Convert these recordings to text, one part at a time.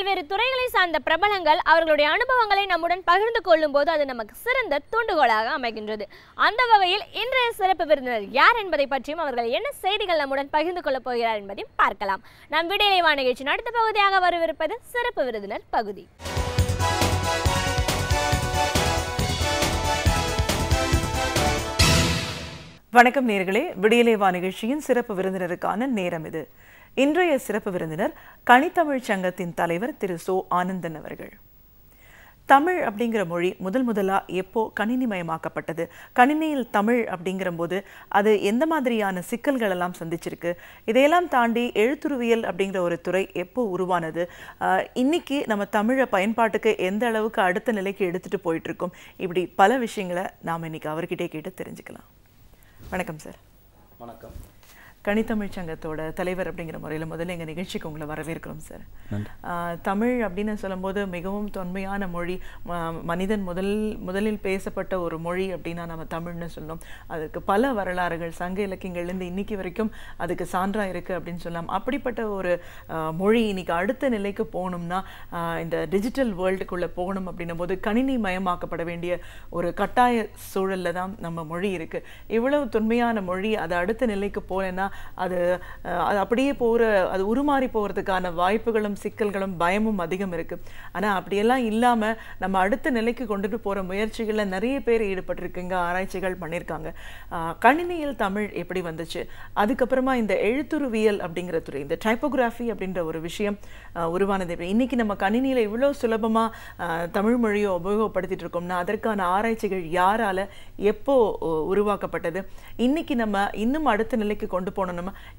பல்வேறு துறைகளை சார்ந்த பிரபலங்கள் அவர்களுடைய அனுபவங்களை நம்முடன் பகிர்ந்து கொள்ளும் போது அது நமக்கு சிறந்த தூண்டுகோலாக அமைகின்றது. அந்த வகையில் இன்றைய சிறப்பு விருந்தினர் யார் என்பதை பற்றியும் அவர்கள் என்ன செய்திகள் நம்முடன் பகிர்ந்து கொள்ளப் போகிறார் என்பதையும் பார்க்கலாம். நம் விடியலை வா நிகழ்ச்சியின் அடுத்த பகுதியாக வரவிருப்பது சிறப்பு விருந்தினர் பகுதி. வணக்கம் நேயர்களே, விடியலை வா நிகழ்ச்சியின் சிறப்பு விருந்தினருக்கான நேரம் இது. இன்றைய சிறப்பு விருந்தினர் கனித்தமிழ் சங்கத்தின் தலைவர் திரு சோ ஆனந்தன் அவர்கள். தமிழ் அப்படிங்கிற மொழி முதலா எப்போ கணினிமயமாக்கப்பட்டது, கணினியில் தமிழ் அப்படிங்கிற போது அது எந்த மாதிரியான சிக்கல்கள் எல்லாம் சந்திச்சிருக்கு, இதையெல்லாம் தாண்டி எழுத்துருவியல் அப்படிங்கிற ஒரு துறை எப்போ உருவானது, இன்னைக்கு நம்ம தமிழை பயன்பாட்டுக்கு எந்த அளவுக்கு அடுத்த நிலைக்கு எடுத்துட்டு போயிட்டு இருக்கோம், இப்படி பல விஷயங்களை நாம் இன்னைக்கு அவர்கிட்டே கேட்டு தெரிஞ்சுக்கலாம். வணக்கம் சார். வணக்கம். கனித்தமிழ் சங்கத்தோட தலைவர் அப்படிங்கிற முறையில் முதல்ல எங்கள் நிகழ்ச்சிக்கு உங்களை வரவேற்கிறோம் சார். தமிழ் அப்படின்னு சொல்லும்போது மிகவும் தொன்மையான மொழி, மனிதன் முதலில் பேசப்பட்ட ஒரு மொழி அப்படின்னா நம்ம தமிழ்னு சொல்லணும். அதுக்கு பல வரலாறுகள் சங்க இலக்கியங்கள்லேருந்து இன்னைக்கு வரைக்கும் அதுக்கு சான்றாக இருக்குது அப்படின்னு சொல்லலாம். அப்படிப்பட்ட ஒரு மொழி இன்னைக்கு அடுத்த நிலைக்கு போகணும்னா, இந்த டிஜிட்டல் வேர்ல்டுக்குள்ளே போகணும் அப்படின்னும் போது கணினி மயமாக்கப்பட வேண்டிய ஒரு கட்டாய சூழலில் தான் நம்ம மொழி இருக்குது. இவ்வளவு தொன்மையான மொழி அது அடுத்த நிலைக்கு போகலன்னா அது அப்படியே அது உருமாறி போகிறதுக்கான வாய்ப்புகளும் சிக்கல்களும் பயமும் அதிகம் இருக்குது. ஆனால் அப்படியெல்லாம் இல்லாமல் நம்ம அடுத்த நிலைக்கு கொண்டுட்டு போகிற முயற்சிகளில் நிறைய பேர் ஈடுபட்டிருக்குங்க, ஆராய்ச்சிகள் பண்ணியிருக்காங்க. கணினியில் தமிழ் எப்படி வந்துச்சு, அதுக்கப்புறமா இந்த எழுத்துருவியல் அப்படிங்கிற துறை, இந்த டைப்போகிராஃபி அப்படின்ற ஒரு விஷயம் உருவானது. இன்னைக்கு நம்ம கணினியில் இவ்வளோ சுலபமாக தமிழ் மொழியை உபயோகப்படுத்திட்டு இருக்கோம்னா அதற்கான ஆராய்ச்சிகள் யாரால எப்போ உருவாக்கப்பட்டது, இன்னைக்கு நம்ம இன்னும் அடுத்த நிலைக்கு கொண்டு போனோம்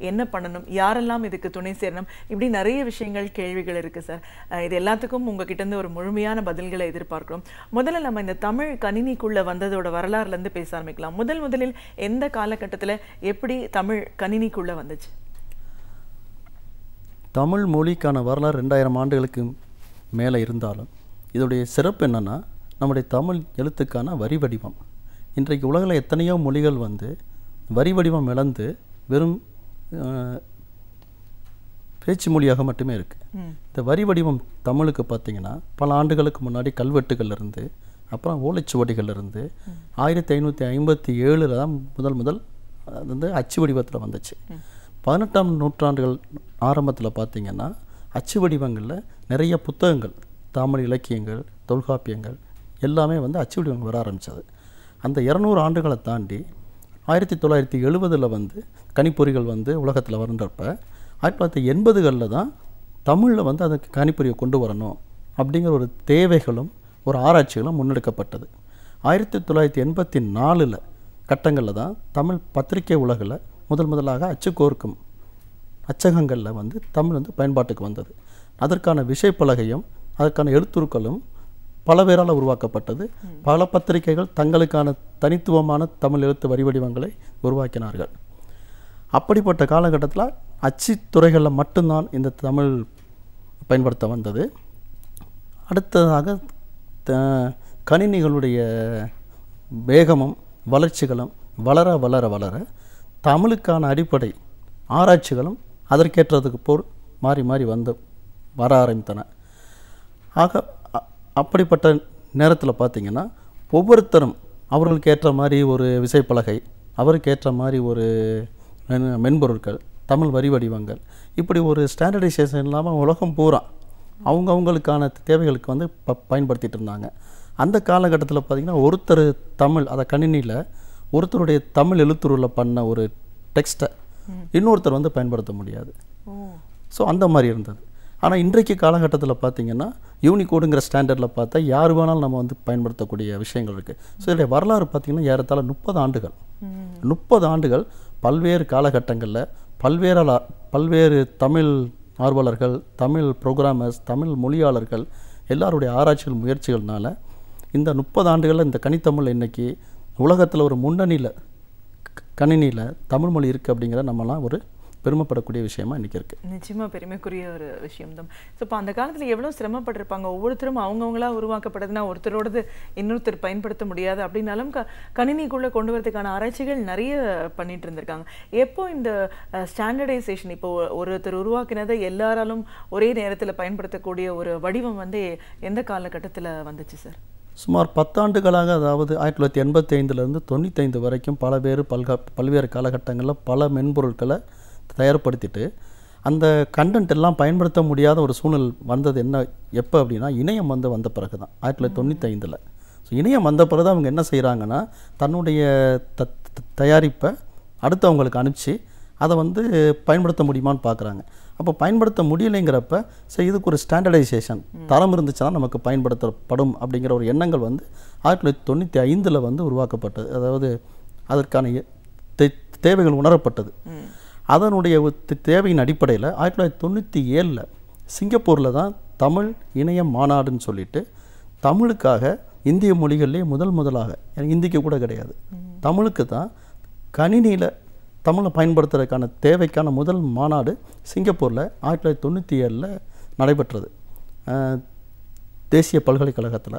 என்ன பண்ணணும், யாரெல்லாம் இதுக்கு துணை சேரணும், இப்படி நிறைய விஷயங்கள் கேள்விகள் இருக்கு சார். இது எல்லாத்துக்கும் உங்ககிட்ட இருந்து ஒரு முழுமையான பதில்களை எதிர்பார்க்கிறோம். முதல்ல நம்ம இந்த தமிழ் கணினிக்குள்ள வந்ததோட வரலாறுல இருந்து பேச ஆரம்பிக்கலாம். முதலில் எந்த காலகட்டத்தில் எப்படி தமிழ் கணினிக்குள்ள வந்துச்சு? தமிழ் மொழிக்கான வரலாறு 2000 ஆண்டுகளுக்கு மேலே இருந்தாலும் இதோடைய சிறப்பு என்னன்னா, நம்முடைய தமிழ் எழுத்துக்கான வரி வடிவம். இன்றைக்கு உலகில் எத்தனையோ மொழிகள் வரி வடிவம் இழந்து வெறும் பேச்சு மொழியாக மட்டுமே இருக்குது. இந்த வரி வடிவம் தமிழுக்கு பார்த்திங்கன்னா பல ஆண்டுகளுக்கு முன்னாடி கல்வெட்டுகள்லேருந்து அப்புறம் ஓலைச்சுவடிகள்லேருந்து 1557 தான் முதல் அது அச்சு வடிவத்தில் வந்துச்சு. 18ஆம் நூற்றாண்டுகள் ஆரம்பத்தில் பார்த்திங்கன்னா அச்சு வடிவங்களில் நிறைய புத்தகங்கள், தமிழ் இலக்கியங்கள், தொல்காப்பியங்கள் எல்லாமே அச்சு வடிவங்கள் வர ஆரம்பித்தது. அந்த 200 ஆண்டுகளை தாண்டி 1970 கணிப்பொறிகள் உலகத்தில் வருன்றப்ப 1980களில் தான் தமிழில் அதுக்கு கணிப்பொறியை கொண்டு வரணும் அப்படிங்கிற ஒரு தேவைகளும் ஒரு ஆராய்ச்சிகளும் முன்னெடுக்கப்பட்டது. 1984 கட்டங்களில் தான் தமிழ் பத்திரிகை உலகில் முதலாக அச்சுக்கோர்க்கும் அச்சகங்களில் தமிழ் பயன்பாட்டுக்கு வந்தது. அதற்கான விஷயப்பலகையும் அதற்கான எழுத்துருக்களும் பல பேரால் உருவாக்கப்பட்டது. பல பத்திரிகைகள் தங்களுக்கான தனித்துவமான தமிழ் எழுத்து வரி வடிவங்களை உருவாக்கினார்கள். அப்படிப்பட்ட காலகட்டத்தில் அச்சுத்துறைகளில் மட்டும்தான் இந்த தமிழ் பயன்படுத்த வந்தது. அடுத்ததாக கணினிகளுடைய வேகமும் வளர்ச்சிகளும் வளர வளர வளர தமிழுக்கான அடிப்படை ஆராய்ச்சிகளும் அதற்கேற்றதுக்கு போல் மாறி மாறி வர ஆரம்பித்தன. ஆக அப்படிப்பட்ட நேரத்தில் பார்த்திங்கன்னா ஒவ்வொருத்தரும் அவர்களுக்கு ஏற்ற மாதிரி ஒரு விசைப்பலகை, அவருக்கு ஏற்ற மாதிரி ஒரு மென்பொருட்கள், தமிழ் வரி வடிவங்கள், இப்படி ஒரு ஸ்டாண்டர்டைசேஷன் இல்லாமல் உலகம் பூரா அவங்களுக்கான தேவைகளுக்கு பயன்படுத்திகிட்டு இருந்தாங்க. அந்த காலகட்டத்தில் பார்த்திங்கன்னா ஒருத்தர் தமிழ் அதை கணினியில் ஒருத்தருடைய தமிழ் எழுத்துருவில் பண்ண ஒரு டெக்ஸ்ட்டை இன்னொருத்தர் பயன்படுத்த முடியாது. ஸோ அந்த மாதிரி இருந்தது. ஆனால் இன்றைக்கு காலகட்டத்தில் பார்த்திங்கன்னா யூனிகோடுங்கிற ஸ்டாண்டர்டில் பார்த்தா யார் வேணாலும் நம்ம பயன்படுத்தக்கூடிய விஷயங்கள் இருக்குது. ஸோ இதோடைய வரலாறு பார்த்திங்கன்னா ஏறத்தாழ 30 ஆண்டுகள் பல்வேறு காலகட்டங்களில் பல்வேறு தமிழ் ஆர்வலர்கள், தமிழ் ப்ரோக்ராமர்ஸ், தமிழ் மொழியாளர்கள் எல்லாருடைய ஆராய்ச்சிகள் முயற்சிகள்னால இந்த 30 ஆண்டுகளில் இந்த கனித்தமிழ் இன்றைக்கி உலகத்தில் ஒரு முன்னணியில் கணினியில் தமிழ் மொழி இருக்குது அப்படிங்கிற நம்மலாம் ஒரு பெருமைப்படக்கூடிய விஷயமா இன்றைக்கி இருக்குது. நிச்சயமாக பெருமைக்குரிய ஒரு விஷயம்தான். ஸோ இப்போ அந்த காலத்தில் எவ்வளோ சிரமப்பட்டிருப்பாங்க. ஒவ்வொருத்தரும் அவங்கவுங்களா உருவாக்கப்படுதுன்னா ஒருத்தரோடது இன்னொருத்தர் பயன்படுத்த முடியாது அப்படின்னாலும் கணினிக்குள்ளே கொண்டு வரதுக்கான ஆராய்ச்சிகள் நிறைய பண்ணிட்டு இருந்திருக்காங்க. எப்போ இந்த ஸ்டாண்டர்டைசேஷன், இப்போ ஒருத்தர் உருவாக்கினதை எல்லாராலும் ஒரே நேரத்தில் பயன்படுத்தக்கூடிய ஒரு வடிவம் வந்து எந்த காலகட்டத்தில் வந்துச்சு சார்? சுமார் 10 ஆண்டுகளாக, அதாவது 1985லேருந்து 95 வரைக்கும் பல பேர் பல்வேறு காலகட்டங்களில் பல மென்பொருட்களை தயார்படுத்திட்டு அந்த கண்டென்ட் எல்லாம் பயன்படுத்த முடியாத ஒரு சூழ்நிலை வந்தது. எப்போ அப்படின்னா இணையம் வந்த பிறகு தான், 1995. ஸோ இணையம் வந்த பிறகு தான் அவங்க என்ன செய்கிறாங்கன்னா தன்னுடைய தயாரிப்பை அடுத்தவங்களுக்கு அனுப்பிச்சு அதை வந்து பயன்படுத்த முடியுமான்னு பார்க்குறாங்க. அப்போ பயன்படுத்த முடியலைங்கிறப்ப சரி இதுக்கு ஒரு ஸ்டாண்டர்டைசேஷன் தரம் இருந்துச்சுன்னா நமக்கு பயன்படுத்தப்படும் அப்படிங்கிற ஒரு எண்ணங்கள் வந்து 1995 வந்து உருவாக்கப்பட்டது. அதாவது அதற்கான தேவைகள் உணரப்பட்டது. அதனுடைய தேவையின் அடிப்படையில் 1997 சிங்கப்பூரில் தான் தமிழ் இணைய மாநாடுன்னு சொல்லிட்டு தமிழுக்காக இந்திய மொழிகளிலே முதலாக, இந்திக்கு கூட கிடையாது, தமிழுக்கு தான் கணினியில் தமிழை பயன்படுத்துறதுக்கான தேவைக்கான முதல் மாநாடு சிங்கப்பூரில் 1997 நடைபெற்றது, தேசிய பல்கலைக்கழகத்தில்.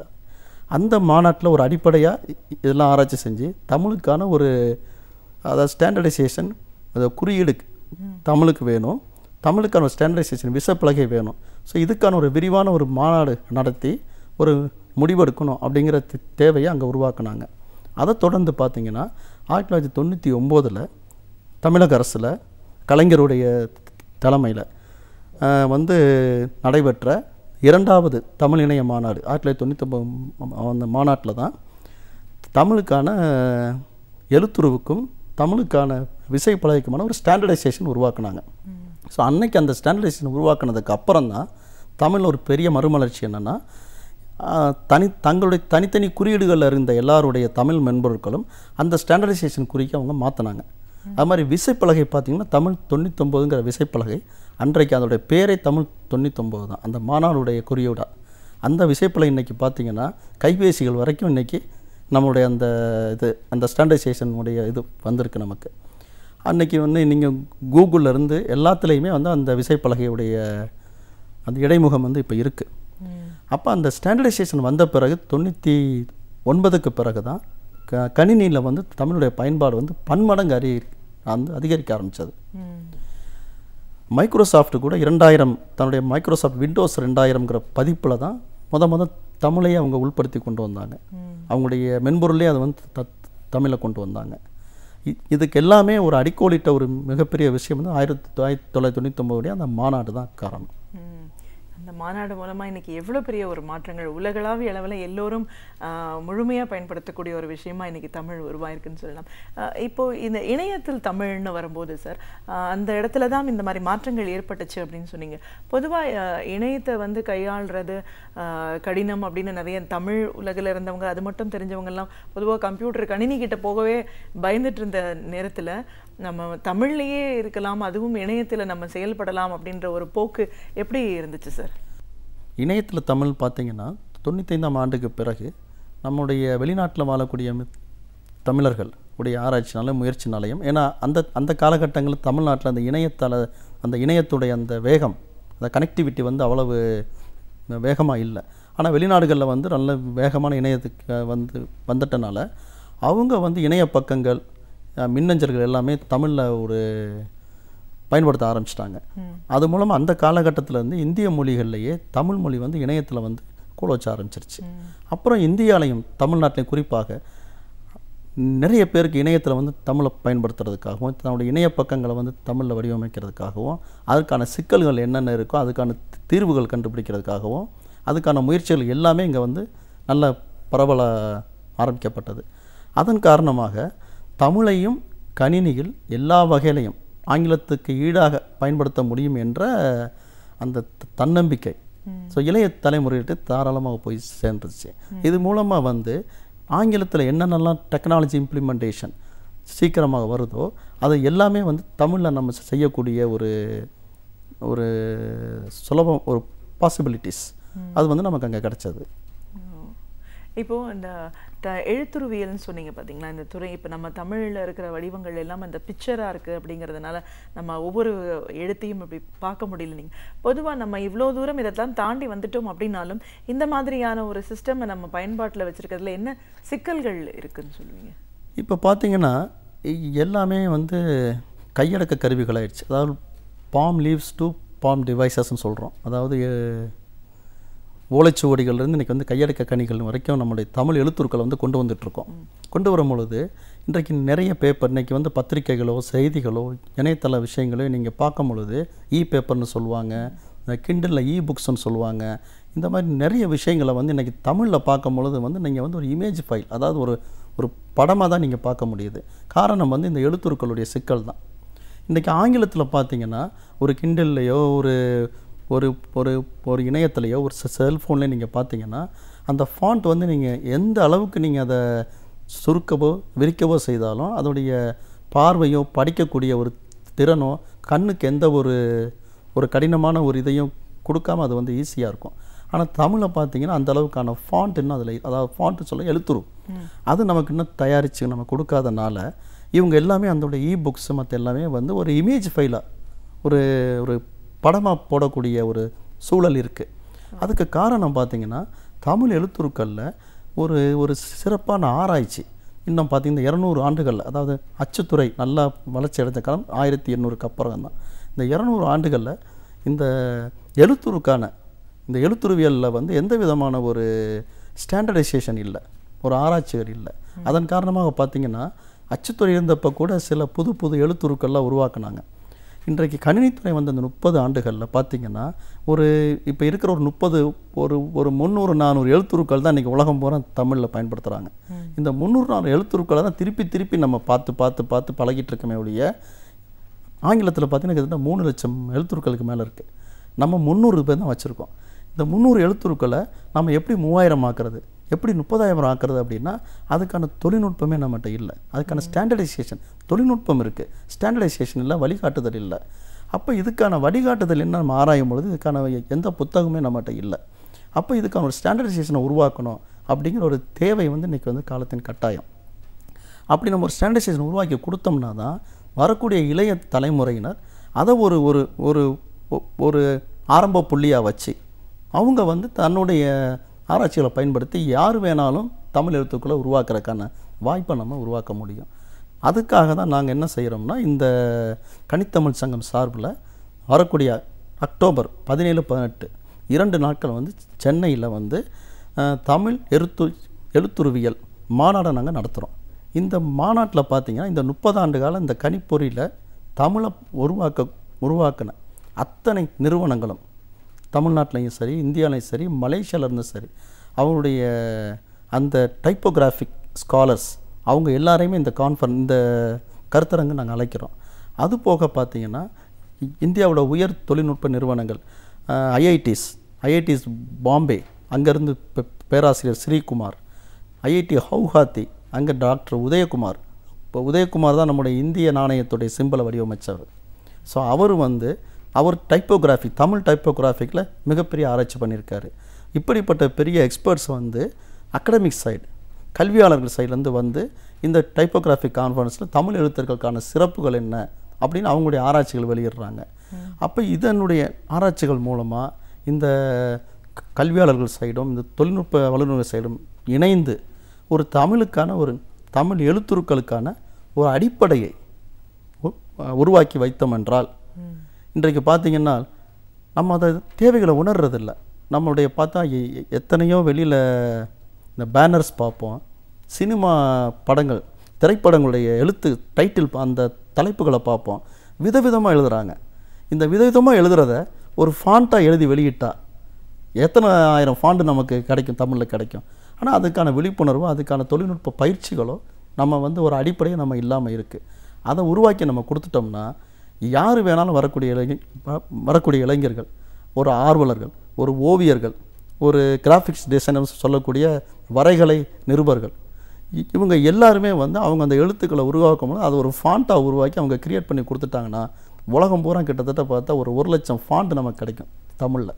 அந்த மாநாட்டில் ஒரு அடிப்படையாக இதெல்லாம் ஆராய்ச்சி செஞ்சு தமிழுக்கான ஒரு அதாவது ஸ்டாண்டர்டைசேஷன், அது குறியீடு தமிழுக்கு வேணும், தமிழுக்கான ஒரு ஸ்டாண்டர்டைசேஷன் விசைப்பலகை வேணும். ஸோ இதுக்கான ஒரு விரிவான ஒரு மாநாடு நடத்தி ஒரு முடிவெடுக்கணும் அப்படிங்கிற தேவையை அங்கே உருவாக்குனாங்க. அதை தொடர்ந்து பார்த்திங்கன்னா 1999 தமிழக அரசில் கலைஞருடைய தலைமையில் வந்து நடைபெற்ற 2வது தமிழ் இணைய மாநாடு 1999 அந்த மாநாட்டில் தான் தமிழுக்கான எழுத்துருவுக்கும் தமிழுக்கான விசைப்பலகைக்குமான ஒரு ஸ்டாண்டர்டைசேஷன் உருவாக்குனாங்க. ஸோ அன்னைக்கு அந்த ஸ்டாண்டர்டைசேஷன் உருவாக்குனதுக்கு அப்புறம் தான் தமிழ் ஒரு பெரிய மறுமலர்ச்சி என்னென்னா தங்களுடைய தனித்தனி குறியீடுகளில் இருந்த எல்லாருடைய தமிழ் மென்பொருட்களும் அந்த ஸ்டாண்டர்டைசேஷன் குறிக்க அவங்க மாற்றினாங்க. அது மாதிரி விசைப்பலகை பார்த்திங்கன்னா தமிழ் 99ங்கிற விசைப்பலகை அன்றைக்கு அதோடைய பேரே தமிழ் 99 தான், அந்த மாநாடுடைய குறியீடாக. அந்த விசைப்பலகை இன்றைக்கி பார்த்திங்கன்னா கைபேசிகள் வரைக்கும் இன்றைக்கி நம்மளுடைய அந்த ஸ்டாண்டர்டைசேஷன் உடைய இது வந்திருக்கு நமக்கு. அன்றைக்கி வந்து நீங்கள் கூகுளிலேருந்து எல்லாத்துலேயுமே வந்து அந்த விசைப்பலகையுடைய அந்த இடைமுகம் வந்து இப்போ இருக்குது. அப்போ அந்த ஸ்டாண்டர்டைசேஷன் வந்த பிறகு 99க்கு பிறகு தான் கணினியில் வந்து தமிழுடைய பயன்பாடு வந்து பன்மடங்கு அதிகரிக்க ஆரம்பித்தது. மைக்ரோசாஃப்ட் கூட 2000 தன்னுடைய மைக்ரோசாஃப்ட் விண்டோஸ் 2000ங்கிற பதிப்பில் தான் தமிழையே அவங்க உள்படுத்தி கொண்டு வந்தாங்க. அவங்களுடைய மென்பொருளே அதை வந்து தமிழை கொண்டு வந்தாங்க. இதுக்கு எல்லாமே ஒரு அடிக்கோலிட்ட ஒரு மிகப்பெரிய விஷயம் வந்து 1999 அந்த மாநாடு தான் காரணம். அந்த மாநாடு மூலமாக இன்றைக்கி எவ்வளோ பெரிய ஒரு மாற்றங்கள் உலகளாவிய அளவில் எல்லோரும் முழுமையாக பயன்படுத்தக்கூடிய ஒரு விஷயமா இன்றைக்கி தமிழ் உருவாயிருக்குன்னு சொல்லலாம். இப்போது இந்த இணையத்தில் தமிழ்னு வரும்போது சார், அந்த இடத்துல தான் இந்த மாதிரி மாற்றங்கள் ஏற்பட்டுச்சு அப்படின்னு சொன்னீங்க. பொதுவாக இணையத்தை வந்து கையாளுறது கடினம் அப்படின்னு நிறைய தமிழ் உலகில் இருந்தவங்க, அது மட்டும் தெரிஞ்சவங்கெல்லாம் பொதுவாக கம்ப்யூட்டர் கணினி கிட்ட போகவே பயந்துட்டு இருந்த நேரத்தில் நம்ம தமிழ்லேயே இருக்கலாம், அதுவும் இணையத்தில் நம்ம செயல்படலாம் அப்படின்ற ஒரு போக்கு எப்படி இருந்துச்சு சார்? இணையத்தில் தமிழ் பார்த்திங்கன்னா 95ஆம் ஆண்டுக்கு பிறகு நம்முடைய வெளிநாட்டில் வாழக்கூடிய தமிழர்கள் உடைய ஆராய்ச்சினாலும் முயற்சினாலையும், ஏன்னா அந்த காலகட்டங்களில் தமிழ்நாட்டில் அந்த இணையத்துடைய அந்த வேகம், அந்த கனெக்டிவிட்டி வந்து அவ்வளவு வேகமாக இல்லை. ஆனால் வெளிநாடுகளில் வந்து நல்ல வேகமான இணையத்துக்கு வந்துட்டனால அவங்க வந்து இணைய பக்கங்கள் மின்னஞ்சல்கள் எல்லாமே தமிழில் ஒரு பயன்படுத்த ஆரம்பிச்சிட்டாங்க. அது மூலமாக அந்த காலகட்டத்தில் வந்து இந்திய மொழிகள்லேயே தமிழ் மொழி வந்து இணையத்தில் வந்து கூட வச்ச ஆரம்பிச்சிருச்சு. அப்புறம் இந்தியாலையும் தமிழ்நாட்டிலையும் குறிப்பாக நிறைய பேருக்கு இணையத்தில் வந்து தமிழை பயன்படுத்துறதுக்காகவும் தன்னுடைய இணைய பக்கங்களை வந்து தமிழில் வடிவமைக்கிறதுக்காகவும் அதற்கான சிக்கல்கள் என்னென்ன இருக்கோ அதுக்கான தீர்வுகள் கண்டுபிடிக்கிறதுக்காகவும் அதுக்கான முயற்சிகள் எல்லாமே இங்கே வந்து நல்ல பரவல ஆரம்பிக்கப்பட்டது. அதன் காரணமாக தமிழையும் கணினியில் எல்லா வகையிலையும் ஆங்கிலத்துக்கு ஈடாக பயன்படுத்த முடியும் என்ற அந்த தன்னம்பிக்கை இளைய தலைமுறையிட்டு தாராளமாக போய் சேர்ந்துருச்சு. இது மூலமாக வந்து ஆங்கிலத்தில் என்னென்னலாம் டெக்னாலஜி இம்ப்ளிமெண்டேஷன் சீக்கிரமாக வருதோ அது எல்லாமே வந்து தமிழில் நம்ம செய்யக்கூடிய ஒரு சுலபம், ஒரு பாசிபிலிட்டிஸ் அது வந்து நமக்கு அங்கே கிடைச்சது. இப்போது இந்த எழுத்துருவியல்னு சொன்னீங்க பார்த்தீங்களா, இந்த துறை இப்போ நம்ம தமிழில் இருக்கிற வடிவங்கள் எல்லாம் அந்த பிக்சராக இருக்குது அப்படிங்கிறதுனால நம்ம ஒவ்வொரு எழுத்தையும் இப்படி பார்க்க முடியல. நீங்கள் பொதுவாக நம்ம இவ்வளோ தூரம் இதெல்லாம் தாண்டி வந்துட்டோம் அப்படின்னாலும் இந்த மாதிரியான ஒரு சிஸ்டம் நம்ம பயன்பாட்டில் வச்சுருக்கிறதுல என்ன சிக்கல்கள் இருக்குதுன்னு சொல்லுவீங்க? இப்போ பார்த்தீங்கன்னா எல்லாமே வந்து கையடக்க கருவிகளாகிடுச்சு. அதாவது பாம் லீவ்ஸ் டு பாம் டிவைசஸ்ன்னு சொல்கிறோம். அதாவது ஓலைச்சுவடிகள்லேருந்து இன்றைக்கி வந்து கையடக்க கணிகள் வரைக்கும் நம்முடைய தமிழ் எழுத்துருக்களை வந்து கொண்டு வந்துட்டுருக்கோம். கொண்டு வரும்பொழுது இன்றைக்கு நிறைய பேப்பர், இன்றைக்கி வந்து பத்திரிகைகளோ செய்திகளோ இணையதள விஷயங்களோ நீங்கள் பார்க்கும் பொழுது பேப்பர்னு சொல்லுவாங்க, கிண்டலில் புக்ஸ்ன்னு சொல்லுவாங்க. இந்த மாதிரி நிறைய விஷயங்களை வந்து இன்றைக்கி தமிழில் பார்க்கும் பொழுது வந்து நீங்கள் வந்து ஒரு இமேஜ் ஃபைல், அதாவது ஒரு படமாக தான் நீங்கள் பார்க்க முடியுது. காரணம் வந்து இந்த எழுத்துருக்களுடைய சிக்கல் தான். இன்றைக்கி ஆங்கிலத்தில் பார்த்தீங்கன்னா ஒரு கிண்டல்லையோ ஒரு ஒரு ஒரு ஒரு இணையத்திலையோ ஒரு செல்ஃபோன்லேயோ நீங்கள் பார்த்தீங்கன்னா அந்த ஃபாண்ட் வந்து நீங்கள் எந்த அளவுக்கு நீங்கள் அதை சுருக்கவோ விரிக்கவோ செய்தாலும் அதோடைய பார்வையோ படிக்கக்கூடிய ஒரு திறனோ கண்ணுக்கு எந்த ஒரு கடினமான ஒரு இதையும் கொடுக்காம அது வந்து ஈஸியாக இருக்கும். ஆனால் தமிழில் பார்த்தீங்கன்னா அந்த அளவுக்கான ஃபாண்ட் இன்னும் அதில், அதாவது ஃபாண்ட்டு சொல்ல எழுத்துரு, அது நமக்கு இன்னும் தயாரித்து நம்ம கொடுக்காதனால இவங்க எல்லாமே அதோடைய புக்ஸ் மற்ற எல்லாமே வந்து ஒரு இமேஜ் ஃபைலாக ஒரு படமாக போடக்கூடிய ஒரு சூழல் இருக்குது. அதுக்கு காரணம் பார்த்திங்கன்னா தமிழ் எழுத்துருக்களில் ஒரு சிறப்பான ஆராய்ச்சி இன்னும் பார்த்திங்கன்னா 200 ஆண்டுகளில், அதாவது அச்சுத்துறை நல்லா வளர்ச்சி அடைந்த காலம் 1800க்கு அப்புறம் தான். இந்த 200 ஆண்டுகளில் இந்த எழுத்துருக்கான இந்த எழுத்துருவியலில் வந்து எந்த விதமான ஒரு ஸ்டாண்டர்டைசேஷன் இல்லை, ஒரு ஆராய்ச்சிகள் இல்லை. அதன் காரணமாக பார்த்திங்கன்னா அச்சுத்துறை இருந்தப்போ கூட சில புது எழுத்துருக்கள்லாம் உருவாக்குனாங்க. இன்றைக்கு கணினித்துறை வந்து அந்த 30 ஆண்டுகளில் பார்த்திங்கன்னா இப்போ இருக்கிற ஒரு 300-400 எழுத்துருக்கள் தான் இன்றைக்கி உலகம் பூரா தமிழில் பயன்படுத்துகிறாங்க. இந்த 300-400 எழுத்துருக்களை தான் திருப்பி நம்ம பார்த்து பழகிட்டு இருக்கமே ஒழிய, ஆங்கிலத்தில் பார்த்தீங்கன்னா கிட்டத்தட்ட 3 லட்சம் எழுத்துருக்களுக்கு மேலே இருக்குது. நம்ம 300 பேர் தான் வச்சுருக்கோம். இந்த 300 எழுத்துருக்களை நம்ம எப்படி 3000 ஆக்குறது, எப்படி 30,000 ஆக்குறது அப்படின்னா அதுக்கான தொழில்நுட்பமே நம்மகிட்ட இல்லை. அதுக்கான ஸ்டாண்டர்டைசேஷன் தொழில்நுட்பம் இருக்குது, ஸ்டாண்டர்டைசேஷன் இல்லை, வழிகாட்டுதல் இல்லை. அப்போ இதுக்கான வழிகாட்டுதல் என்ன நம்ம ஆராயும் பொழுது இதுக்கான எந்த புத்தகமே நம்மகிட்ட இல்லை. அப்போ இதுக்கான ஒரு ஸ்டாண்டர்டைசேஷனை உருவாக்கணும் அப்படிங்கிற ஒரு தேவை வந்து இன்றைக்கி வந்து காலத்தின் கட்டாயம். அப்படி நம்ம ஒரு ஸ்டாண்டர்டைசேஷன் உருவாக்கி கொடுத்தோம்னா தான் வரக்கூடிய இளைய தலைமுறையினர் அதை ஒரு ஆரம்ப புள்ளியாக வச்சு அவங்க வந்து தன்னுடைய ஆராய்ச்சிகளை பயன்படுத்தி யார் வேணாலும் தமிழ் எழுத்துக்களை உருவாக்குறதுக்கான வாய்ப்பை நம்ம உருவாக்க முடியும். அதுக்காக தான் நாங்கள் என்ன செய்கிறோம்னா, இந்த கனித்தமிழ் சங்கம் சார்பில் வரக்கூடிய அக்டோபர் 17-18 2 நாட்கள் வந்து சென்னையில் வந்து தமிழ் எழுத்துருவியல் மாநாடை நாங்கள் நடத்துகிறோம். இந்த மாநாட்டில் பார்த்திங்கன்னா இந்த 30 ஆண்டு காலம் இந்த கணிப்பொறியில் தமிழை உருவாக்கின அத்தனை நிறுவனங்களும் தமிழ்நாட்டிலையும் சரி, இந்தியாவிலையும் சரி, மலேசியாவிலேருந்து சரி, அவங்களுடைய அந்த டைப்போகிராஃபிக் ஸ்காலர்ஸ் அவங்க எல்லாரையுமே இந்த கருத்தரங்கு நாங்கள் அழைக்கிறோம். அது போக பார்த்திங்கன்னா இந்தியாவோட உயர் தொழில்நுட்ப நிறுவனங்கள் ஐஐடிஸ் பாம்பே, அங்கேருந்து பேராசிரியர் ஸ்ரீகுமார், ஐஐடி ஹவுஹாத்தி, அங்கே டாக்டர் உதயகுமார். இப்போ உதயகுமார் தான் நம்முடைய இந்திய நாணயத்துடைய சிம்பலை வடிவமைச்சவர். ஸோ அவர் தமிழ் டைப்போகிராஃபிக்கில் மிகப்பெரிய ஆராய்ச்சி பண்ணியிருக்காரு. இப்படிப்பட்ட பெரிய எக்ஸ்பர்ட்ஸ் வந்து அகடமிக் சைடு, கல்வியாளர்கள் சைட்லேருந்து வந்து இந்த டைப்போகிராஃபிக் கான்ஃபரன்ஸில் தமிழ் எழுத்துக்களுக்கான சிறப்புகள் என்ன அப்படின்னு அவங்களுடைய ஆராய்ச்சிகள் வெளியிடுறாங்க. அப்போ இதனுடைய ஆராய்ச்சிகள் மூலமாக இந்த கல்வியாளர்கள் சைடும் இந்த தொழில்நுட்ப வல்லுநர்கள் சைடும் இணைந்து ஒரு தமிழ் எழுத்துருக்களுக்கான ஒரு அடிப்படையை உருவாக்கி வைத்தோம் என்றால், இன்றைக்கு பார்த்திங்கன்னா நம்ம அதை தேவைகளை உணர்றதில்லை. நம்மளுடைய பார்த்தா எத்தனையோ வெளியில் இந்த பேனர்ஸ் பார்ப்போம், சினிமா படங்கள், திரைப்படங்களுடைய டைட்டில் அந்த தலைப்புகளை பார்ப்போம், விதவிதமாக எழுதுகிறாங்க. இந்த விதவிதமாக எழுதுறத ஒரு ஃபாண்ட்டாக எழுதி வெளியிட்டால் எத்தனை ஆயிரம் ஃபாண்ட் நமக்கு கிடைக்கும், தமிழில் கிடைக்கும். ஆனால் அதுக்கான விழிப்புணர்வோ அதுக்கான தொழில்நுட்ப பயிற்சிகளோ நம்ம வந்து ஒரு அடிப்படையை நம்ம இல்லாமல் இருக்குது. அதை உருவாக்கி நம்ம கொடுத்துட்டோம்னா யார் வேணாலும் வரக்கூடிய இளைஞர்கள், ஒரு ஆர்வலர்கள், ஒரு ஓவியர்கள், ஒரு கிராஃபிக்ஸ் டிசைனர்ஸ் சொல்லக்கூடிய வரைகலை நிருபர்கள், இவங்க எல்லாருமே வந்து அவங்க அந்த எழுத்துக்களை உருவாக்கும் போது அதை ஒரு ஃபாண்ட்டாக உருவாக்கி அவங்க கிரியேட் பண்ணி கொடுத்துட்டாங்கன்னா உலகம் பூரா கிட்டத்தட்ட பார்த்தா ஒரு 1 லட்சம் ஃபாண்ட் நமக்கு கிடைக்கும் தமிழில்.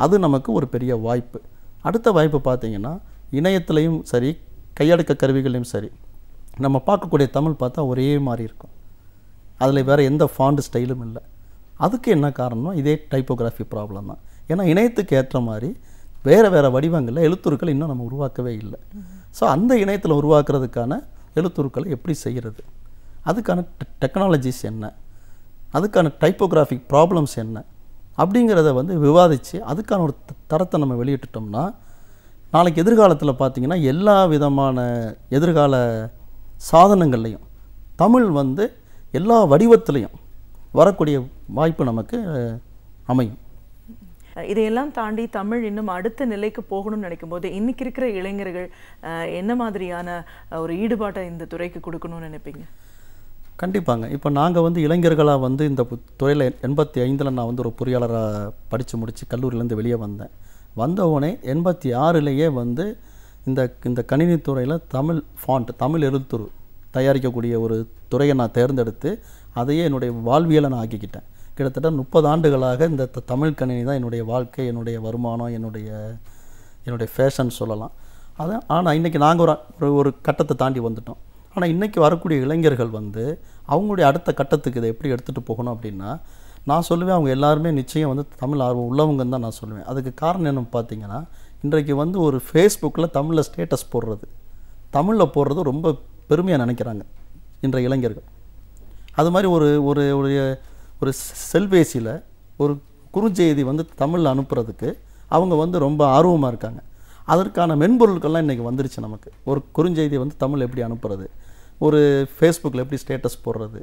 அது நமக்கு ஒரு பெரிய வாய்ப்பு. அடுத்த வாய்ப்பு பார்த்திங்கன்னா இணையத்திலையும் சரி கையடக்க கருவிகளையும் சரி நம்ம பார்க்கக்கூடிய தமிழ் பார்த்தா ஒரே மாதிரி இருக்கும். அதில் வேறு எந்த ஃபாண்ட் ஸ்டைலும் இல்லை. அதுக்கு என்ன காரணம்? இதே டைப்போகிராஃபி ப்ராப்ளம் தான். ஏன்னா இணையத்துக்கு ஏற்ற மாதிரி வேறு வடிவங்களில் எழுத்துருக்கள் இன்னும் நம்ம உருவாக்கவே இல்லை. ஸோ அந்த இணையத்தில் உருவாக்குறதுக்கான எழுத்துருக்களை எப்படி செய்கிறது, அதுக்கான டெக்னாலஜிஸ் என்ன, அதுக்கான டைப்போகிராஃபிக் ப்ராப்ளம்ஸ் என்ன அப்படிங்கிறத வந்து விவாதித்து அதுக்கான ஒரு தரத்தை நம்ம வெளியிட்டுட்டோம்னா நாளைக்கு எதிர்காலத்தில் பார்த்திங்கன்னா எல்லா விதமான எதிர்கால சாதனங்கள்லையும் தமிழ் வந்து எல்லா வடிவத்திலையும் வரக்கூடிய வாய்ப்பு நமக்கு அமையும். இதையெல்லாம் தாண்டி தமிழ் இன்னும் அடுத்த நிலைக்கு போகணும்னு நினைக்கும் போது இன்றைக்கி இருக்கிற இளைஞர்கள் என்ன மாதிரியான ஒரு ஈடுபாட்டை இந்த துறைக்கு கொடுக்கணும்னு நினைப்பீங்க? கண்டிப்பாங்க. இப்போ நாங்கள் வந்து இளைஞர்களாக வந்து இந்த துறையில் 85 நான் வந்து ஒரு பொறியாளராக படித்து முடித்து கல்லூரியிலேருந்து வெளியே வந்தேன். வந்தவுடனே 86 வந்து இந்த கணினித்துறையில் தமிழ் ஃபாண்ட், தமிழ் எழுத்துரு தயாரிக்கக்கூடிய ஒரு துறையை நான் தேர்ந்தெடுத்து அதையே என்னுடைய வாழ்வியலை நான் ஆக்கிக்கிட்டேன். கிட்டத்தட்ட 30 ஆண்டுகளாக இந்த தமிழ் கணினி தான் என்னுடைய வாழ்க்கை, என்னுடைய வருமானம், என்னுடைய ஃபேஷன் சொல்லலாம். அதான். ஆனால் இன்றைக்கி நாங்கள் ஒரு கட்டத்தை தாண்டி வந்துட்டோம். ஆனால் இன்றைக்கி வரக்கூடிய இளைஞர்கள் வந்து அவங்களுடைய அடுத்த கட்டத்துக்கு இதை எப்படி எடுத்துகிட்டு போகணும் அப்படின்னா நான் சொல்லுவேன், அவங்க எல்லாருமே நிச்சயம் வந்து தமிழ் ஆர்வம் உள்ளவங்கன்னு தான் நான் சொல்லுவேன். அதுக்கு காரணம் என்னன்னு பார்த்தீங்கன்னா இன்றைக்கு வந்து ஒரு ஃபேஸ்புக்கில் தமிழில் ஸ்டேட்டஸ் போடுறது, தமிழில் போடுறது ரொம்ப பெருமையாக நினைக்கிறாங்க இன்றைய இளைஞர்கள். அது மாதிரி ஒரு செல்பேசியில் ஒரு குறுஞ்செய்தி வந்து தமிழில் அனுப்புறதுக்கு அவங்க வந்து ரொம்ப ஆர்வமாக இருக்காங்க. அதற்கான மென்பொருட்கள்லாம் இன்றைக்கி வந்துருச்சு நமக்கு. ஒரு குறுஞ்செய்தி வந்து தமிழ் எப்படி அனுப்புறது, ஒரு ஃபேஸ்புக்கில் எப்படி ஸ்டேட்டஸ் போடுறது.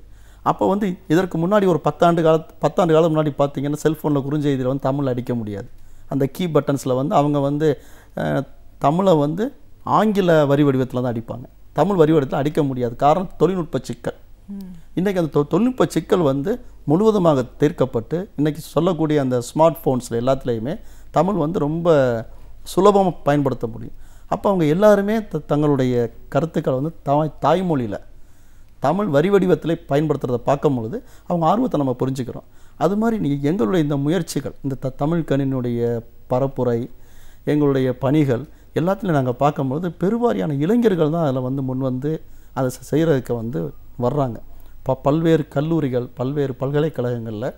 அப்போ வந்து இதற்கு முன்னாடி ஒரு 10 ஆண்டு காலம் முன்னாடி பார்த்திங்கன்னா செல்ஃபோனில் குறுஞ்செய்தியில் வந்து தமிழ் அடிக்க முடியாது. அந்த கீ பட்டன்ஸில் வந்து அவங்க வந்து தமிழை வந்து ஆங்கில வரி வடிவத்தில் தான் அடிப்பாங்க, தமிழ் வரி வடிவத்தில் அடிக்க முடியாது. காரணம் தொழில்நுட்ப சிக்கல். இன்றைக்கி அந்த தொழில்நுட்ப சிக்கல் வந்து முழுவதுமாக தீர்க்கப்பட்டு இன்றைக்கி சொல்லக்கூடிய அந்த ஸ்மார்ட் ஃபோன்ஸில் எல்லாத்துலேயுமே தமிழ் வந்து ரொம்ப சுலபமாக பயன்படுத்த முடியும். அப்போ அவங்க எல்லாருமே தங்களுடைய கருத்துக்களை வந்து தாய்மொழியில் தமிழ் வரி வடிவத்தில் பயன்படுத்துகிறத பார்க்கும் பொழுது அவங்க ஆர்வத்தை நம்ம புரிஞ்சுக்கிறோம். அது மாதிரி எங்களுடைய இந்த முயற்சிகள், இந்த தமிழ் கணினுடைய பரப்புரை, எங்களுடைய பணிகள் எல்லாத்துலையும் நாங்கள் பார்க்கும்பொழுது பெருவாரியான இளைஞர்கள் தான் அதில் வந்து முன் வந்து அதை செய்கிறதுக்கு வந்து வர்றாங்க. பல்வேறு கல்லூரிகள், பல்வேறு பல்கலைக்கழகங்களில்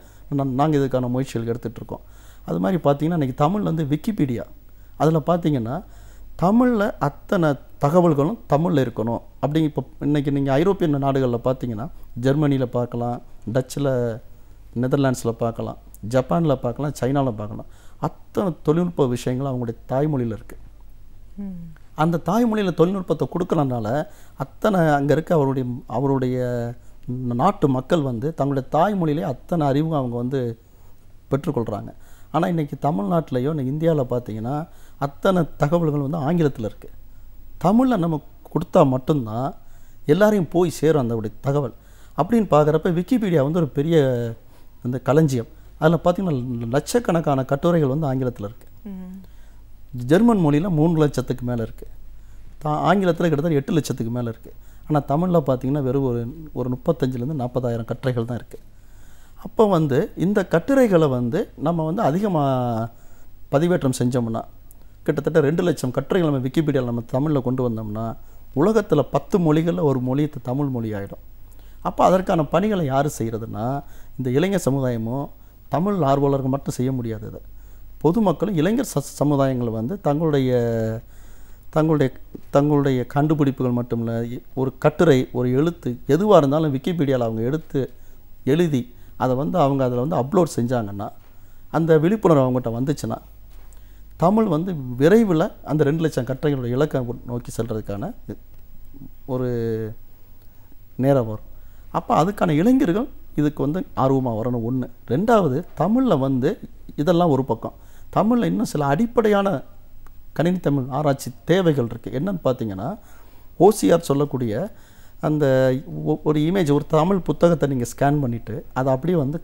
நாங்கள் இதுக்கான முயற்சிகள் எடுத்துகிட்ருக்கோம். அது மாதிரி பார்த்திங்கன்னா இன்றைக்கி தமிழ் வந்து விக்கிபீடியா, அதில் பார்த்திங்கன்னா தமிழில் அத்தனை தகவல்களும் தமிழில் இருக்கணும் அப்படி. இப்போ இன்றைக்கி நீங்கள் ஐரோப்பிய நாடுகளில் பார்த்தீங்கன்னா ஜெர்மனியில் பார்க்கலாம், டச்சில், நெதர்லாண்ட்ஸில் பார்க்கலாம், ஜப்பானில் பார்க்கலாம், சைனாவில் பார்க்கலாம். அத்தனை தொழில்நுட்ப விஷயங்கள் அவங்களுடைய தாய்மொழியில் இருக்குது. அந்த தாய்மொழியில் தொழில்நுட்பத்தை கொடுக்கறனால அத்தனை அங்கே இருக்க அவருடைய நாட்டு மக்கள் வந்து தங்களுடைய தாய்மொழியிலே அத்தனை அறிவும் அவங்க வந்து பெற்றுக்கொள்கிறாங்க. ஆனால் இன்றைக்கி தமிழ்நாட்டிலையோ இன்றைக்கி இந்தியாவில் பார்த்தீங்கன்னா அத்தனை தகவல்கள் வந்து ஆங்கிலத்தில் இருக்குது. தமிழில் நம்ம கொடுத்தா மட்டும்தான் எல்லாரையும் போய் சேரும் அந்த தகவல். அப்படின்னு பார்க்குறப்ப விக்கிபீடியா வந்து ஒரு பெரிய அந்த களஞ்சியம். அதில் பார்த்திங்கன்னா லட்சக்கணக்கான கட்டுரைகள் வந்து ஆங்கிலத்தில் இருக்குது. ஜெர்மன் மொழியில் 3 லட்சத்துக்கு மேலே இருக்குது. ஆங்கிலத்தில் கிட்டத்தட்ட 8 லட்சத்துக்கு மேலே இருக்குது. ஆனால் தமிழில் பார்த்திங்கன்னா வெறும் ஒரு 35,000 to 40,000 கட்டுரைகள் தான் இருக்குது. அப்போ வந்து இந்த கட்டுரைகளை வந்து நம்ம வந்து அதிகமாக பதிவேற்றம் செஞ்சோம்னா கிட்டத்தட்ட 2 லட்சம் கட்டுரைகள் நம்ம விக்கிபீடியாவில் நம்ம தமிழில் கொண்டு வந்தோம்னா உலகத்தில் 10 மொழிகளில் ஒரு மொழி தமிழ் மொழி ஆகிடும். அப்போ அதற்கான பணிகளை யார் செய்கிறதுனா இந்த இளைஞர் சமுதாயமோ தமிழ் ஆர்வலர்கள் மட்டும் செய்ய முடியாது. இதை பொதுமக்களும் இளைஞர் சமுதாயங்கள் வந்து தங்களுடைய கண்டுபிடிப்புகள் மட்டும் இல்லை, ஒரு கட்டுரை, ஒரு எழுத்து எதுவாக இருந்தாலும் விக்கிபீடியாவில் அவங்க எடுத்து எழுதி அதை வந்து அவங்க அதில் வந்து அப்லோட் செஞ்சாங்கன்னா அந்த விழிப்புணர்வு அவங்ககிட்ட வந்துச்சுன்னா தமிழ் வந்து விரைவில் அந்த 2 லட்சம் கட்டுரைகளோட இலக்கை நோக்கி செல்றதுக்கான ஒரு நேரம் வரும். அப்போ அதுக்கான இளைஞர்கள் இதுக்கு வந்து ஆர்வமாக வரணும். 1. 2வது தமிழில் வந்து இதெல்லாம் ஒரு பக்கம், தமிழில் இன்னும் சில அடிப்படையான கணினி தமிழ் ஆராய்ச்சி தேவைகள் இருக்குது. என்னன்னு பார்த்தீங்கன்னா ஓசிஆர் சொல்லக்கூடிய அந்த ஒரு இமேஜ், ஒரு தமிழ் புத்தகத்தை நீங்கள் ஸ்கேன் பண்ணிவிட்டு அதை அப்படியே வந்து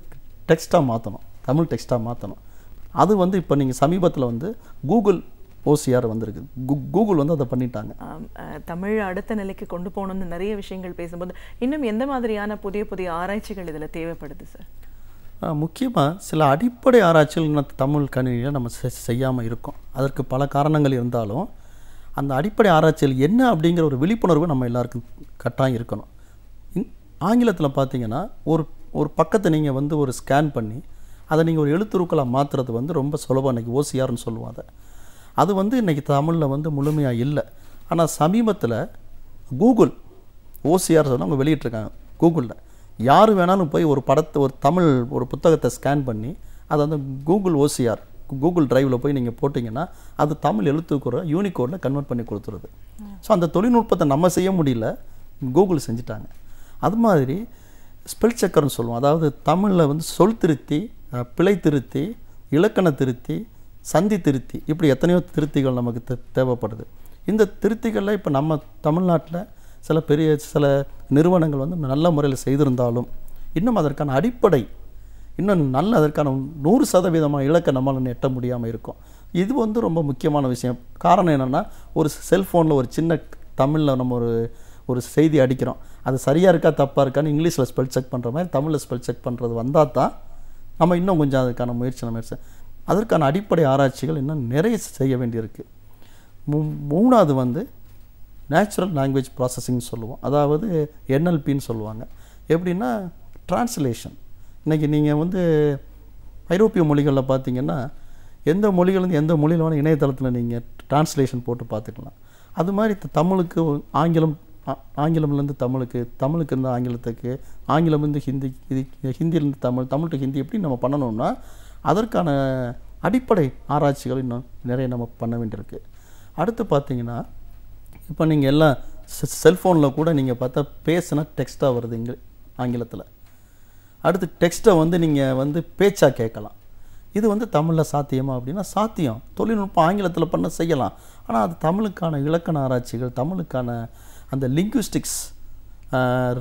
டெக்ஸ்ட்டாக மாற்றணும், தமிழ் டெக்ஸ்ட்டாக மாற்றணும். அது வந்து இப்போ நீங்கள் சமீபத்தில் வந்து கூகுள் ஓசிஆர் வந்திருக்கு, கூகுள் வந்து அதை பண்ணிட்டாங்க. தமிழ் அடுத்த நிலைக்கு கொண்டு போகணுன்னு நிறைய விஷயங்கள் பேசும்போது இன்னும் எந்த மாதிரியான புதிய ஆராய்ச்சிகள் இதில் தேவைப்படுது சார்? முக்கியமாக சில அடிப்படை ஆராய்ச்சிகள் தமிழ் கணினியில் நம்ம செய்யாமல் இருக்கோம். அதற்கு பல காரணங்கள் இருந்தாலும் அந்த அடிப்படை ஆராய்ச்சிகள் என்ன அப்படிங்கிற ஒரு விழிப்புணர்வு நம்ம எல்லாருக்கும் கட்டாயம் இருக்கணும். ஆங்கிலத்தில் பார்த்தீங்கன்னா ஒரு பக்கத்தை நீங்கள் வந்து ஒரு ஸ்கேன் பண்ணி அதை நீங்கள் ஒரு எழுத்துருக்களாக மாற்றுறது வந்து ரொம்ப சுலபம். இன்றைக்கி ஓசிஆர்னு சொல்லுவாங்க. அது வந்து இன்றைக்கி தமிழில் வந்து முழுமையாக இல்லை. ஆனால் சமீபத்தில் கூகுள் ஓசிஆர் சொல்லி அவங்க வெளியிட்டிருக்காங்க. கூகுளில் யார் வேணாலும் போய் ஒரு படத்தை ஒரு தமிழ் ஒரு புத்தகத்தை ஸ்கேன் பண்ணி அதை வந்து கூகுள் ஓசிஆர் கூகுள் டிரைவில் போய் நீங்கள் போட்டிங்கன்னா அது தமிழ் எழுத்துக்கூட யூனிகோடில் கன்வெர்ட் பண்ணி கொடுத்துருது. ஸோ அந்த தொழில்நுட்பத்தை நம்ம செய்ய முடியல, கூகுள் செஞ்சுட்டாங்க. அது மாதிரி ஸ்பெல் செக்கர்னு சொல்லுவோம். அதாவது தமிழில் வந்து சொல் திருத்தி, பிழை திருத்தி, இலக்கண திருத்தி, சந்தி திருத்தி, இப்படி எத்தனையோ திருத்திகள் நமக்கு தேவைப்படுது. இந்த திருத்திகளில் இப்போ நம்ம தமிழ்நாட்டில் சில நிறுவனங்கள் வந்து நல்ல முறையில் செய்திருந்தாலும் இன்னும் அதற்கான அடிப்படை இன்னும் அதற்கான 100% இலக்கை நம்மளால் எட்ட முடியாமல் இருக்கும். இது வந்து ரொம்ப முக்கியமான விஷயம். காரணம் என்னென்னா, ஒரு செல்ஃபோனில் ஒரு சின்ன தமிழில் நம்ம ஒரு செய்தி அடிக்கிறோம், அது சரியாக இருக்கா தப்பாக இருக்கான்னு இங்கிலீஷில் ஸ்பெல் செக் பண்ணுற மாதிரி தமிழில் ஸ்பெல் செக் பண்ணுறது வந்தால் தான் நம்ம இன்னும் கொஞ்சம் அதுக்கான முயற்சி அதற்கான அடிப்படை ஆராய்ச்சிகள் இன்னும் நிறைய செய்ய வேண்டியிருக்கு. மூணாவது வந்து நேச்சுரல் லாங்குவேஜ் ப்ராசஸிங் சொல்லுவோம். அதாவது NLPன்னு சொல்லுவாங்க. எப்படின்னா டிரான்ஸ்லேஷன். இன்றைக்கி நீங்கள் வந்து ஐரோப்பிய மொழிகளில் பார்த்தீங்கன்னா எந்த மொழிகள்லேருந்து எந்த மொழியில் வேணும் இணையதளத்தில் நீங்கள் டிரான்ஸ்லேஷன் போட்டு பார்த்துக்கலாம். அது மாதிரி தமிழுக்கு ஆங்கிலம்லேருந்து தமிழுக்கு இருந்து ஆங்கிலத்துக்கு, ஆங்கிலம்லேருந்து ஹிந்தி, ஹிந்தியிலேருந்து தமிழ் டு ஹிந்தி எப்படி நம்ம பண்ணணும்னா அதற்கான அடிப்படை ஆராய்ச்சிகள் இன்னும் நிறைய நம்ம பண்ண வேண்டியிருக்கு. அடுத்து பார்த்தீங்கன்னா இப்போ நீங்கள் எல்லாம் செல்ஃபோனில் கூட நீங்கள் பார்த்தா பேசுனா டெக்ஸ்ட்டாக வருது ஆங்கிலத்தில். அடுத்து டெக்ஸ்ட்டை வந்து நீங்கள் வந்து பேச்சாக கேட்கலாம். இது வந்து தமிழில் சாத்தியமா அப்படின்னா சாத்தியம். தொழில்நுட்பம் ஆங்கிலத்தில் பண்ண செய்யலாம். ஆனால் அது தமிழுக்கான இலக்கண ஆராய்ச்சிகள், தமிழுக்கான அந்த லிங்குவிஸ்டிக்ஸ்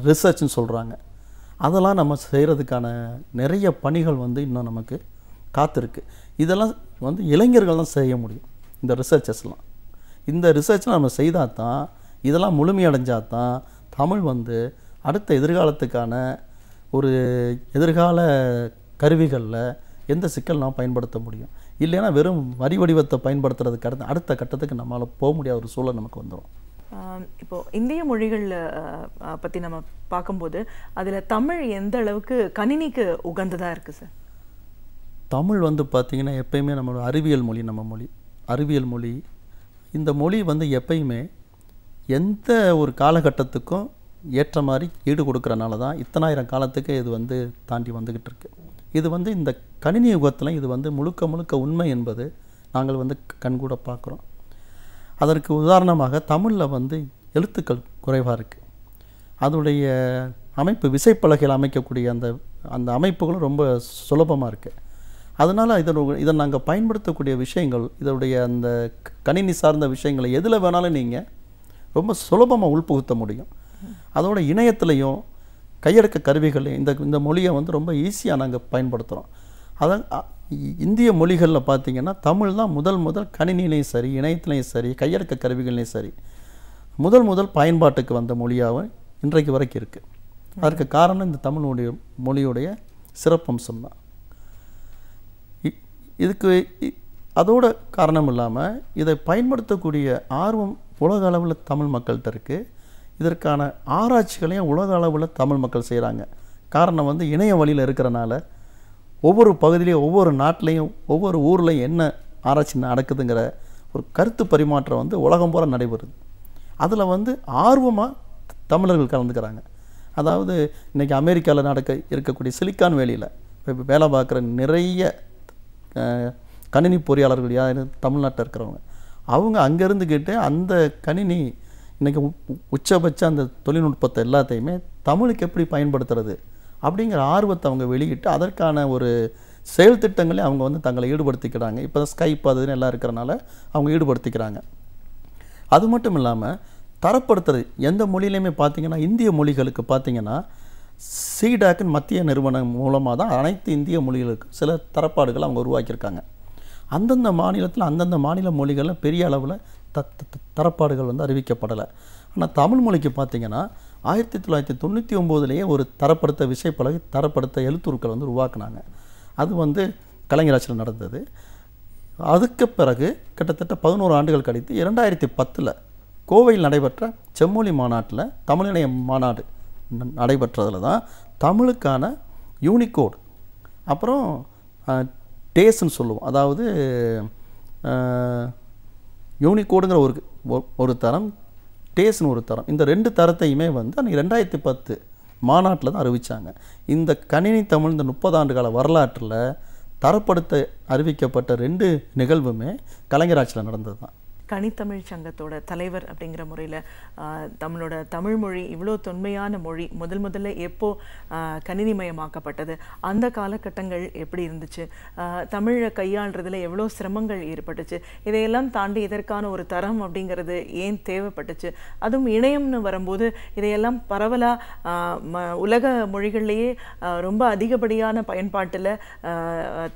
ரிசர்ச்னு சொல்கிறாங்க, அதெல்லாம் நம்ம செய்கிறதுக்கான நிறைய பணிகள் வந்து இன்னும் நமக்கு காத்திருக்கு. இதெல்லாம் வந்து இளைஞர்கள் தான் செய்ய முடியும். இந்த ரிசர்ச்சஸ்லாம் இந்த ரிசர்ச்லாம் நம்ம செய்தால் தான், இதெல்லாம் முழுமையடைஞ்சால் தான் தமிழ் வந்து அடுத்த எதிர்காலத்துக்கான ஒரு எதிர்கால கருவிகளில் எந்த சிக்கல் நாம் பயன்படுத்த முடியும். இல்லைன்னா வெறும் வரி வடிவத்தை பயன்படுத்துறதுக்கு அடுத்த கட்டத்துக்கு நம்மளால் போக முடியாத ஒரு சூழல் நமக்கு வந்துடும். இப்போது இந்திய மொழிகள் பற்றி நம்ம பார்க்கும்போது அதில் தமிழ் எந்த அளவுக்கு கணினிக்கு உகந்ததாக இருக்குது சார்? தமிழ் வந்து பார்த்திங்கன்னா எப்பயுமே நம்மளோட அறிவியல் மொழி. இந்த மொழி வந்து எப்பயுமே எந்த ஒரு காலகட்டத்துக்கும் ஏற்ற மாதிரி ஈடு கொடுக்குறனால தான் இத்தனாயிரம் காலத்துக்கு இது வந்து தாண்டி வந்துக்கிட்டு இருக்கு. இது வந்து இந்த கணினி யுகத்தில் இது வந்து முழுக்க உண்மை என்பது நாங்கள் வந்து கண்கூட பார்க்குறோம். அதற்கு உதாரணமாக தமிழில் வந்து எழுத்துக்கள் குறைவாக இருக்குது. அதனுடைய அமைப்பு விசைப்பலகையில் அமைக்கக்கூடிய அந்த அமைப்புகளும் ரொம்ப சுலபமாக இருக்குது. அதனால் இதை நாங்கள் பயன்படுத்தக்கூடிய விஷயங்கள், இதனுடைய அந்த கணினி சார்ந்த விஷயங்களை எதில் வேணாலும் நீங்கள் ரொம்ப சுலபமாக உள்புகுத்த முடியும். அதோட இணையத்துலேயும் கையடக்க கருவிகளையும் இந்த மொழியை வந்து ரொம்ப ஈஸியாக நாங்கள் பயன்படுத்துகிறோம். அதான் இந்திய மொழிகளில் பார்த்திங்கன்னா தமிழ் தான் முதல் கணினிலையும் சரி, இணையத்துலேயும் சரி, கையடக்க கருவிகள்லையும் சரி முதல் பயன்பாட்டுக்கு வந்த மொழியாக இன்றைக்கு வரைக்கும் இருக்குது. அதற்கு காரணம் இந்த தமிழ் மொழியுடைய சிறப்பம்சம் தான். இதுக்கு அதோட காரணம் இல்லாமல் இதை பயன்படுத்தக்கூடிய ஆர்வம் உலக அளவில் தமிழ் மக்கள்கிட்ட இருக்குது. இதற்கான ஆராய்ச்சிகளையும் உலக அளவில் தமிழ் மக்கள் செய்கிறாங்க. காரணம் வந்து இணைய வழியில் இருக்கிறனால ஒவ்வொரு பகுதியிலையும், ஒவ்வொரு நாட்டிலையும், ஒவ்வொரு ஊர்லையும் என்ன ஆராய்ச்சி நடக்குதுங்கிற ஒரு கருத்து பரிமாற்றம் வந்து உலகம் பூரா நடைபெறுது. அதில் வந்து ஆர்வமாக தமிழர்கள் கலந்துக்கிறாங்க. அதாவது இன்றைக்கி அமெரிக்காவில் இருக்கக்கூடிய சிலிக்கான் வேலியில் வேலை பார்க்குற நிறைய கணினி பொறியாளர்கள் யார் தமிழ்நாட்டில் இருக்கிறவங்க, அவங்க அங்கேருந்துக்கிட்டு அந்த கணினி இன்றைக்கி உச்சபட்ச அந்த தொழில்நுட்பத்தை எல்லாத்தையுமே தமிழுக்கு எப்படி பயன்படுத்துறது அப்படிங்கிற ஆர்வத்தை அவங்க வெளியிட்டு அதற்கான ஒரு செயல் திட்டங்களே அவங்க வந்து தங்களை ஈடுபடுத்திக்கிறாங்க. இப்போ ஸ்கைப் அதுன்னு எல்லாம் இருக்கிறனால அவங்க ஈடுபடுத்திக்கிறாங்க. அது மட்டும் இல்லாமல் தரப்படுத்துறது எந்த மொழியிலையுமே பார்த்திங்கன்னா இந்திய மொழிகளுக்கு பார்த்திங்கன்னா சீடாக்குன்னு மத்திய நிறுவனம் மூலமாக தான் அனைத்து இந்திய மொழிகளுக்கு சில தரப்பாடுகள் அவங்க உருவாக்கியிருக்காங்க. அந்தந்த மாநிலத்தில் அந்தந்த மாநில மொழிகளில் பெரிய அளவில் தரப்பாடுகள் வந்து அறிவிக்கப்படலை. ஆனால் தமிழ் மொழிக்கு பார்த்திங்கன்னா 1999 ஒரு தரப்படுத்த விசைப்பலகை, தரப்படுத்த எழுத்துருக்கள் வந்து உருவாக்குனாங்க. அது வந்து கலைஞர் ஆட்சியில் நடந்தது. அதுக்கு பிறகு கிட்டத்தட்ட 11 ஆண்டுகள் கழித்து 2010 கோவையில் நடைபெற்ற செம்மொழி மாநாட்டில் தமிழிணைய மாநாடு நடைபெற்றதில் தான் தமிழுக்கான யூனிகோட் அப்புறம் டேஸ்ன்னு சொல்லுவோம், அதாவது யூனிகோடுங்கிற ஒரு தரம், டேஸ்னு ஒரு தரம், இந்த 2 தரத்தையுமே வந்து அன்றைக்கி 2010 மாநாட்டில் தான் அறிவித்தாங்க. இந்த கணினி தமிழ் இந்த 30 ஆண்டு கால வரலாற்றில் தரப்படுத்த அறிவிக்கப்பட்ட 2 நிகழ்வுமே கலைஞர் ஆட்சியில் நடந்தது தான். கனித்தமிழ் சங்கத்தோட தலைவர் அப்படிங்கிற முறையில் தமிழோட தமிழ் மொழி இவ்வளோ தொன்மையான மொழி முதல்ல எப்போ கணினிமயமாக்கப்பட்டது, அந்த காலகட்டங்கள் எப்படி இருந்துச்சு, தமிழை கையாளுறதுல எவ்வளோ சிரமங்கள் ஏற்பட்டுச்சு, இதையெல்லாம் தாண்டி இதற்கான ஒரு தரம் அப்படிங்கிறது ஏன் தேவைப்பட்டுச்சு, அதுவும் இணையம்னு வரும்போது இதையெல்லாம் பரவலாக உலக மொழிகள்லேயே ரொம்ப அதிகப்படியான பயன்பாட்டில்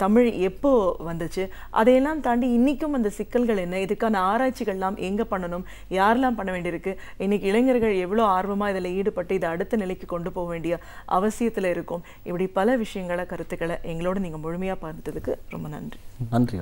தமிழ் எப்போ வந்துச்சு, அதையெல்லாம் தாண்டி இன்றைக்கும் அந்த சிக்கல்கள் என்ன, இதுக்கான ஆராய்ச்சிகள்லாம் எங்கே பண்ணணும், யாரெல்லாம் பண்ண வேண்டியிருக்கு, இன்னைக்கு இளைஞர்கள் எவ்வளோ ஆர்வமாக இதில் ஈடுபட்டு இதை அடுத்த நிலைக்கு கொண்டு போக வேண்டிய அவசியத்தில் இருக்கும். இப்படி பல விஷயங்களை கருத்துக்களை எங்களோட நீங்கள் முழுமையாக பார்த்ததுக்கு ரொம்ப நன்றி. நன்றி.